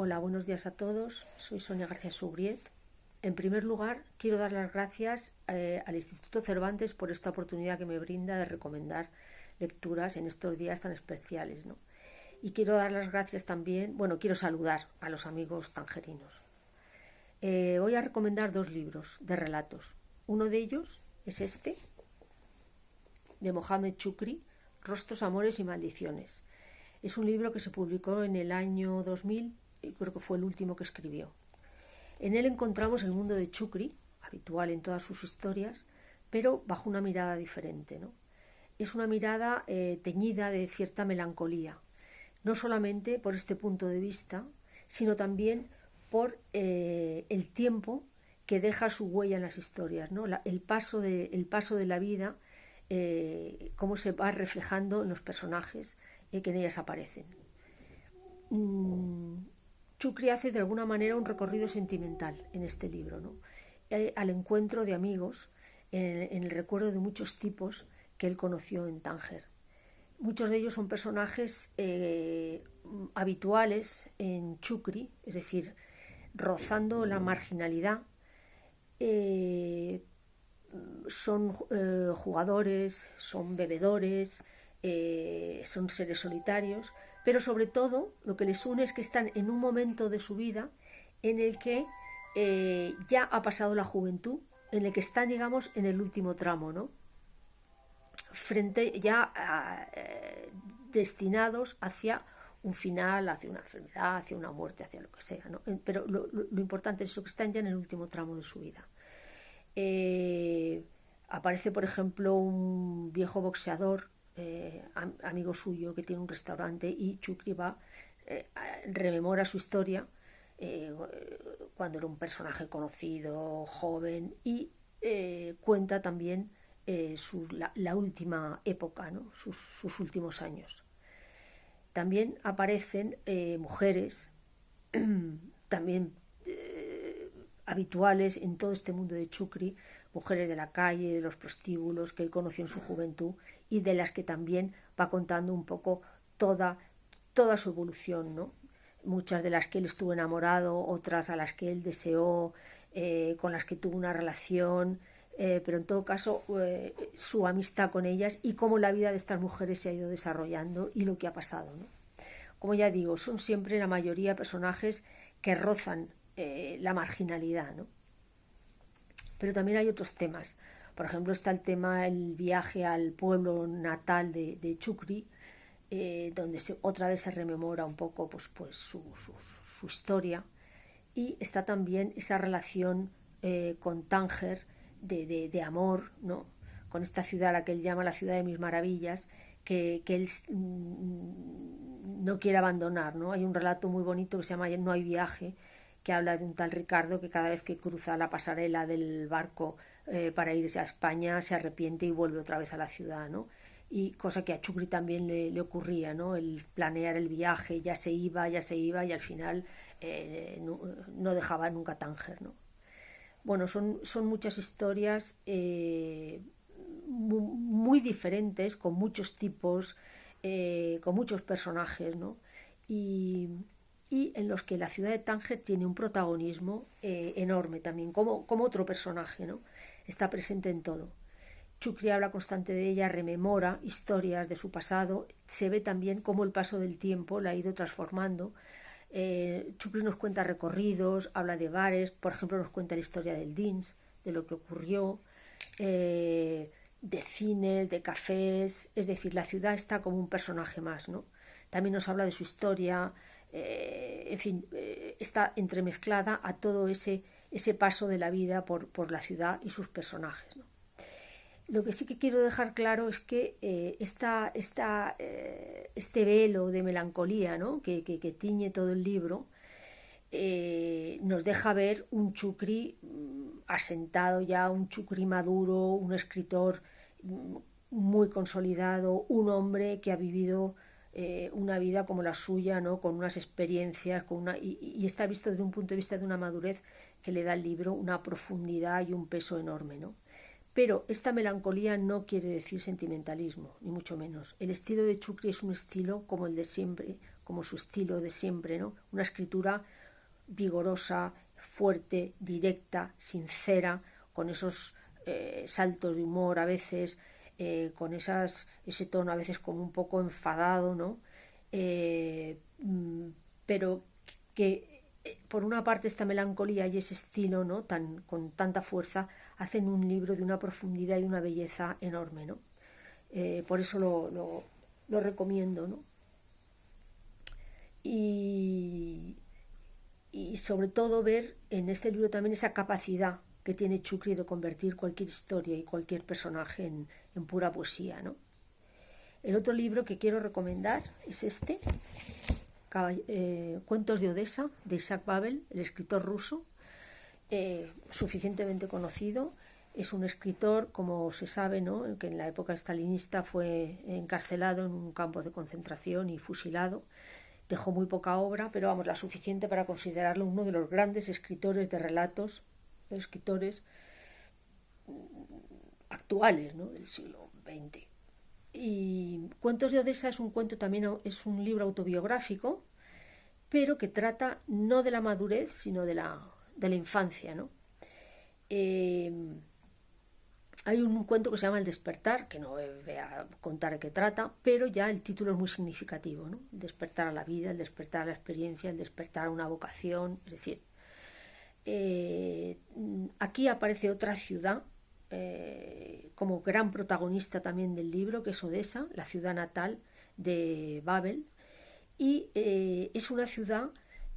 Hola, buenos días a todos. Soy Sonia García Subriet. En primer lugar, quiero dar las gracias al Instituto Cervantes por esta oportunidad que me brinda de recomendar lecturas en estos días tan especiales, ¿no? Y quiero dar las gracias también, quiero saludar a los amigos tangerinos. Voy a recomendar dos libros de relatos. Uno de ellos es este, de Mohamed Chukri, Rostros, Amores y Maldiciones. Es un libro que se publicó en el año 2000 y creo que fue el último que escribió. En él encontramos el mundo de Chukri, habitual en todas sus historias, pero bajo una mirada diferente, ¿no? Es una mirada teñida de cierta melancolía, no solamente por este punto de vista, sino también por el tiempo que deja su huella en las historias, ¿no? El paso de la vida, cómo se va reflejando en los personajes que en ellas aparecen. Chukri hace de alguna manera un recorrido sentimental en este libro, ¿no? Al encuentro de amigos, en el recuerdo de muchos tipos que él conoció en Tánger. Muchos de ellos son personajes habituales en Chukri, es decir, rozando la marginalidad. Son jugadores, son bebedores, son seres solitarios, pero sobre todo lo que les une es que están en un momento de su vida en el que ya ha pasado la juventud, en el que están, digamos, en el último tramo, ¿no? Frente ya destinados hacia un final, hacia una enfermedad, hacia una muerte, hacia lo que sea, ¿no? Pero lo importante es eso, que están ya en el último tramo de su vida. Aparece, por ejemplo, un viejo boxeador, amigo suyo, que tiene un restaurante, y Chukri rememora su historia cuando era un personaje conocido, joven, y cuenta también la última época, ¿no? sus últimos años. También aparecen mujeres, también habituales en todo este mundo de Chukri, mujeres de la calle, de los prostíbulos que él conoció en su juventud y de las que también va contando un poco toda su evolución, ¿no? Muchas de las que él estuvo enamorado, otras a las que él deseó, con las que tuvo una relación, pero en todo caso su amistad con ellas y cómo la vida de estas mujeres se ha ido desarrollando y lo que ha pasado, ¿no? Como ya digo, son siempre la mayoría personajes que rozan la marginalidad, ¿no? Pero también hay otros temas. Por ejemplo, está el tema, el viaje al pueblo natal de Chukri, donde otra vez se rememora un poco pues su historia. Y está también esa relación con Tánger de amor, ¿no? Con esta ciudad a la que él llama la ciudad de mis maravillas, que él no quiere abandonar, ¿no? Hay un relato muy bonito que se llama No hay viaje, que habla de un tal Ricardo que cada vez que cruza la pasarela del barco para irse a España se arrepiente y vuelve otra vez a la ciudad, ¿no? Y cosa que a Chukri también le ocurría, ¿no? El planear el viaje, ya se iba y al final no dejaba nunca Tánger, ¿no? Bueno, son muchas historias muy diferentes, con muchos tipos, con muchos personajes, ¿no? Y en los que la ciudad de Tánger tiene un protagonismo enorme también, como otro personaje, ¿no? Está presente en todo. Chukri habla constante de ella, rememora historias de su pasado, se ve también cómo el paso del tiempo la ha ido transformando. Chukri nos cuenta recorridos, habla de bares, por ejemplo nos cuenta la historia del Dins, de lo que ocurrió, de cines, de cafés, es decir, la ciudad está como un personaje más, ¿no? También nos habla de su historia, en fin, está entremezclada a todo ese paso de la vida por la ciudad y sus personajes, ¿no? Lo que sí que quiero dejar claro es que este velo de melancolía, ¿no? que tiñe todo el libro, nos deja ver un Chukri asentado ya, un Chukri maduro, un escritor muy consolidado, un hombre que ha vivido una vida como la suya, ¿no? Con unas experiencias, y está visto desde un punto de vista de una madurez que le da al libro una profundidad y un peso enorme, ¿no? Pero esta melancolía no quiere decir sentimentalismo, ni mucho menos. El estilo de Chukri es un estilo como el de siempre, como su estilo de siempre, ¿no? Una escritura vigorosa, fuerte, directa, sincera, con esos saltos de humor a veces, con ese tono a veces como un poco enfadado, ¿no? Pero que por una parte esta melancolía y ese estilo, ¿no? Con tanta fuerza hacen un libro de una profundidad y una belleza enorme, ¿no? Por eso lo recomiendo, ¿no? Y sobre todo ver en este libro también esa capacidad que tiene Chukri de convertir cualquier historia y cualquier personaje en pura poesía, ¿no? El otro libro que quiero recomendar es este, Cuentos de Odessa, de Isaac Babel, el escritor ruso, suficientemente conocido. Es un escritor, como se sabe, ¿no?, que en la época stalinista fue encarcelado en un campo de concentración y fusilado. Dejó muy poca obra, pero vamos, la suficiente para considerarlo uno de los grandes escritores de relatos, escritores actuales, ¿no?, del siglo XX. Y Cuentos de Odessa es un cuento también, es un libro autobiográfico, pero que trata no de la madurez, sino de la infancia, ¿no? Hay un cuento que se llama El despertar, que no voy a contar de qué trata, pero ya el título es muy significativo, ¿no? El despertar a la vida, el despertar a la experiencia, el despertar a una vocación. Es decir, aquí aparece otra ciudad como gran protagonista también del libro, que es Odessa, la ciudad natal de Babel, y es una ciudad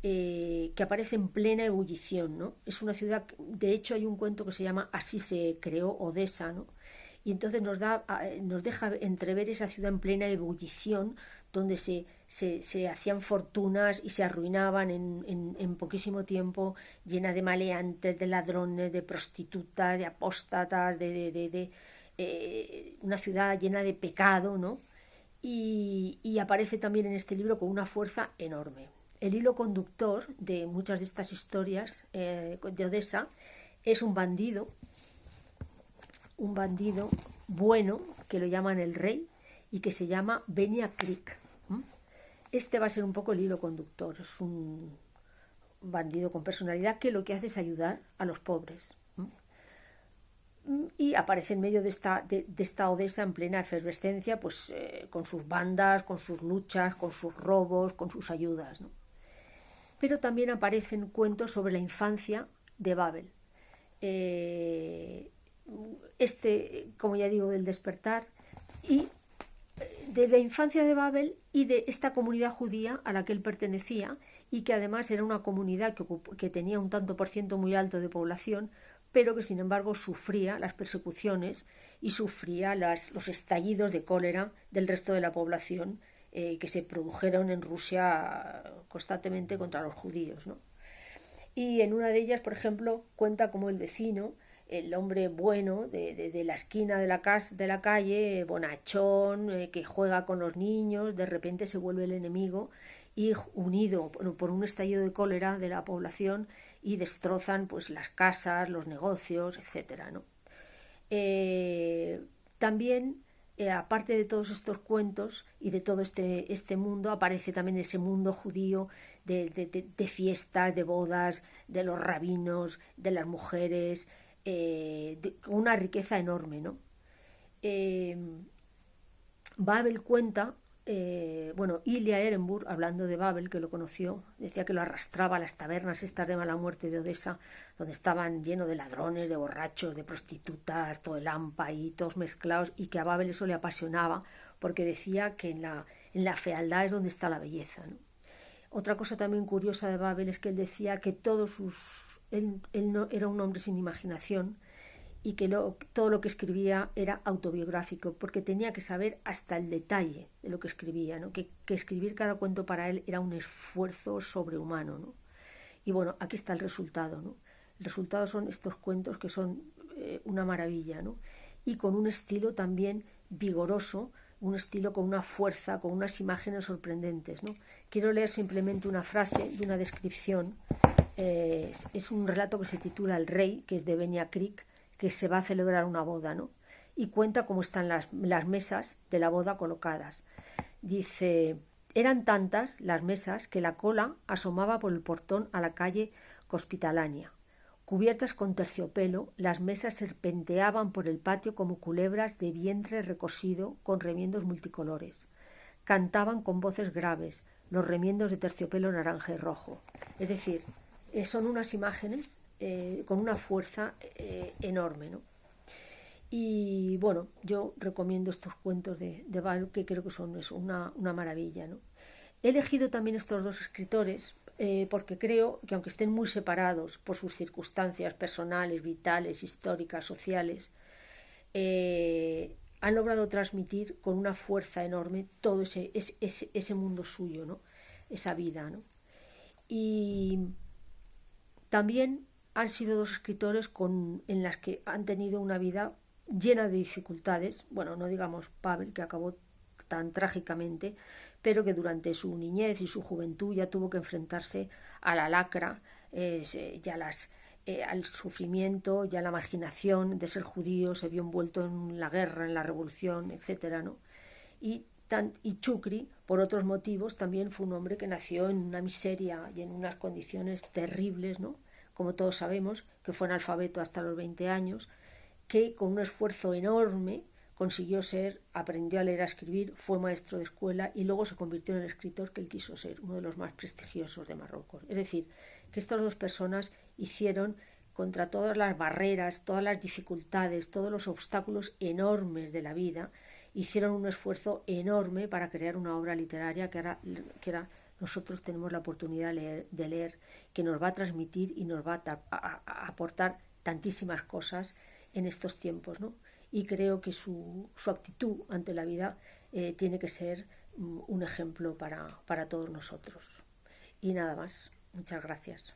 que aparece en plena ebullición, ¿no? Es una ciudad, de hecho hay un cuento que se llama Así se creó Odessa, ¿no? Y entonces nos deja entrever esa ciudad en plena ebullición, donde se hacían fortunas y se arruinaban en poquísimo tiempo, llena de maleantes, de ladrones, de prostitutas, de apóstatas, una ciudad llena de pecado, ¿no? Y aparece también en este libro con una fuerza enorme. El hilo conductor de muchas de estas historias de Odessa es un bandido bueno, que lo llaman el rey, y que se llama Benia Krik. Este va a ser un poco el hilo conductor. Es un bandido con personalidad que lo que hace es ayudar a los pobres. Y aparece en medio de esta Odessa en plena efervescencia, pues con sus bandas, con sus luchas, con sus robos, con sus ayudas, ¿no? Pero también aparecen cuentos sobre la infancia de Babel. Como ya digo, del despertar, y de la infancia de Babel y de esta comunidad judía a la que él pertenecía, y que además era una comunidad que tenía un tanto por ciento muy alto de población, pero que sin embargo sufría las persecuciones y sufría los estallidos de cólera del resto de la población, que se produjeron en Rusia constantemente contra los judíos, ¿no? Y en una de ellas, por ejemplo, cuenta cómo el vecino, el hombre bueno de la esquina de la calle, bonachón, que juega con los niños, de repente se vuelve el enemigo, y unido por un estallido de cólera de la población, y destrozan pues las casas, los negocios, etcétera, ¿no? También, aparte de todos estos cuentos y de todo este mundo, aparece también ese mundo judío de fiestas, de bodas, de los rabinos, de las mujeres, con una riqueza enorme, ¿no? Babel cuenta, Ilya Ehrenburg, hablando de Babel, que lo conoció, decía que lo arrastraba a las tabernas estas de mala muerte de Odessa, donde estaban llenos de ladrones, de borrachos, de prostitutas, todo el hampa y todos mezclados, y que a Babel eso le apasionaba, porque decía que en la fealdad es donde está la belleza, ¿no? Otra cosa también curiosa de Babel es que él decía que él no era un hombre sin imaginación, y que todo lo que escribía era autobiográfico, porque tenía que saber hasta el detalle de lo que escribía, ¿no? Que escribir cada cuento para él era un esfuerzo sobrehumano, ¿no? Y bueno, aquí está el resultado, ¿no? El resultado son estos cuentos que son una maravilla, ¿no? Y con un estilo también vigoroso, un estilo con una fuerza, con unas imágenes sorprendentes, ¿no? Quiero leer simplemente una frase de una descripción. Es un relato que se titula El rey, que es de Benia Krik, que se va a celebrar una boda, ¿no? Y cuenta cómo están las mesas de la boda colocadas. Dice, Eran tantas las mesas que la cola asomaba por el portón a la calle Hospitalaria. Cubiertas con terciopelo, las mesas serpenteaban por el patio como culebras de vientre recosido con remiendos multicolores. Cantaban con voces graves los remiendos de terciopelo naranja y rojo. Es decir, son unas imágenes con una fuerza enorme, ¿no? Y bueno, yo recomiendo estos cuentos de Bal, que creo que son una maravilla, ¿no? He elegido también estos dos escritores porque creo que aunque estén muy separados por sus circunstancias personales, vitales, históricas, sociales, han logrado transmitir con una fuerza enorme todo ese mundo suyo, ¿no? Esa vida, ¿no? Y también han sido dos escritores en las que han tenido una vida llena de dificultades. Bueno, no digamos Pavel, que acabó tan trágicamente, pero que durante su niñez y su juventud ya tuvo que enfrentarse a la lacra, al sufrimiento, ya a la marginación de ser judío, se vio envuelto en la guerra, en la revolución, etcétera, ¿no? Y Chukri, por otros motivos, también fue un hombre que nació en una miseria y en unas condiciones terribles, ¿no? Como todos sabemos, que fue analfabeto hasta los 20 años, que con un esfuerzo enorme aprendió a leer, a escribir, fue maestro de escuela y luego se convirtió en el escritor que él quiso ser, uno de los más prestigiosos de Marruecos. Es decir, que estas dos personas hicieron contra todas las barreras, todas las dificultades, todos los obstáculos enormes de la vida, hicieron un esfuerzo enorme para crear una obra literaria que ahora nosotros tenemos la oportunidad de leer, que nos va a transmitir y nos va a aportar tantísimas cosas en estos tiempos, ¿no? Y creo que su actitud ante la vida tiene que ser un ejemplo para todos nosotros. Y nada más. Muchas gracias.